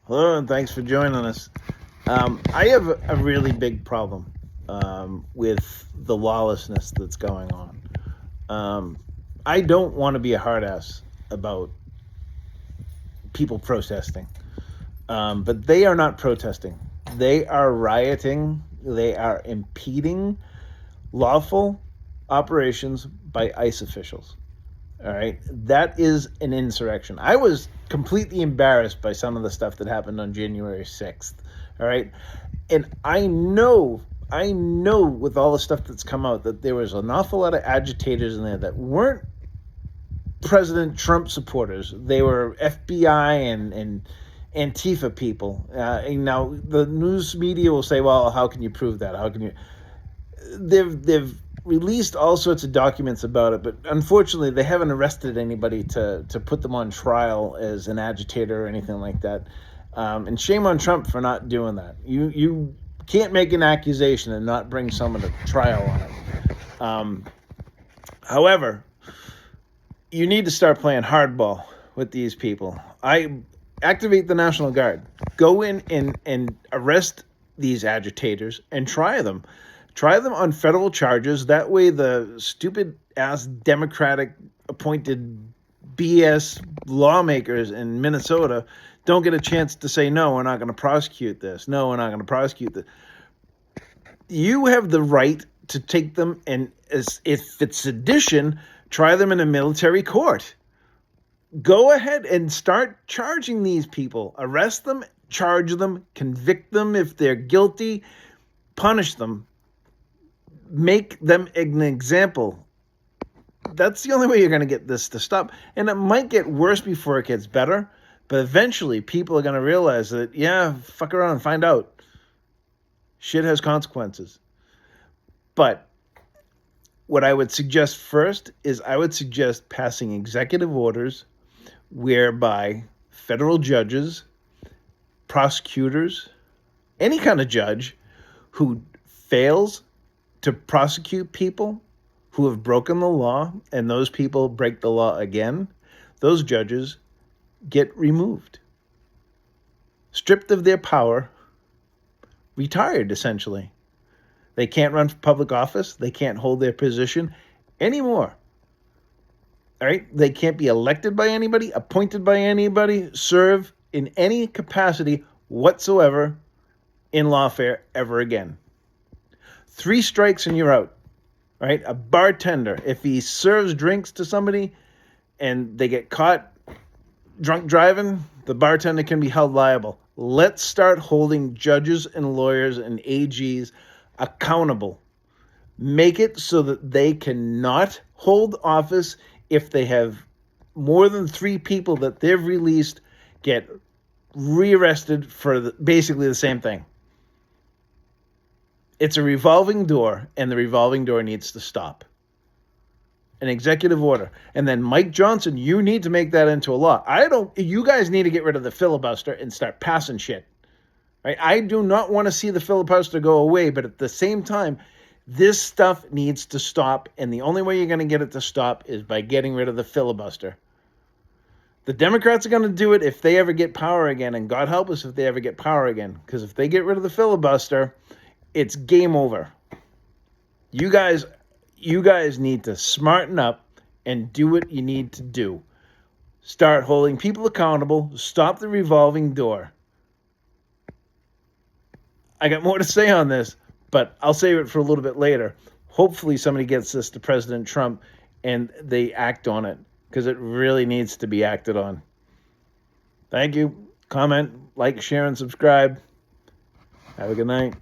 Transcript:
Hello, and thanks for joining us. I have a really big problem with the lawlessness that's going on. I don't want to be a hard ass about people protesting, but they are not protesting. They are rioting. They are impeding lawful operations by ICE officials. All right. That is an insurrection. I was completely embarrassed by some of the stuff that happened on January 6th. All right. And I know with all the stuff that's come out that there was an awful lot of agitators in there that weren't President Trump supporters. They were FBI and Antifa people. Now, the news media will say, well, how can you prove that? How can you? They've released all sorts of documents about it, but unfortunately, they haven't arrested anybody to put them on trial as an agitator or anything like that. And shame on Trump for not doing that. You can't make an accusation and not bring someone to trial on it. However, you need to start playing hardball with these people. I activate the National Guard. Go in and arrest these agitators and try them. Try them on federal charges. That way the stupid ass Democratic appointed BS lawmakers in Minnesota don't get a chance to say, no, we're not going to prosecute this. No, we're not going to prosecute this. You have the right to take them, and if it's sedition, try them in a military court. Go ahead and start charging these people. Arrest them, charge them, convict them if they're guilty, punish them, make them an example. That's the only way you're going to get this to stop. And it might get worse before it gets better, but eventually people are going to realize that, yeah, fuck around and find out. Shit has consequences. But what I would suggest first is I would suggest passing executive orders whereby federal judges, prosecutors, any kind of judge who fails to prosecute people who have broken the law and those people break the law again, those judges get removed, stripped of their power, retired essentially. They can't run for public office. They can't hold their position anymore. All right? They can't be elected by anybody, appointed by anybody, serve in any capacity whatsoever in lawfare ever again. 3 strikes and you're out. Right? A bartender, if he serves drinks to somebody and they get caught drunk driving, the bartender can be held liable. Let's start holding judges and lawyers and AGs accountable. Make it so that they cannot hold office if they have more than 3 people that they've released get rearrested for basically the same thing. It's a revolving door, and the revolving door needs to stop. An executive order. And then Mike Johnson, you need to make that into a law. You guys need to get rid of the filibuster and start passing shit. Right? I do not want to see the filibuster go away, but at the same time, this stuff needs to stop, and the only way you're going to get it to stop is by getting rid of the filibuster. The Democrats are going to do it if they ever get power again, and God help us if they ever get power again, because if they get rid of the filibuster, it's game over. You guys need to smarten up and do what you need to do. Start holding people accountable. Stop the revolving door. I got more to say on this, but I'll save it for a little bit later. Hopefully somebody gets this to President Trump and they act on it, because it really needs to be acted on. Thank you. Comment, like, share, and subscribe. Have a good night.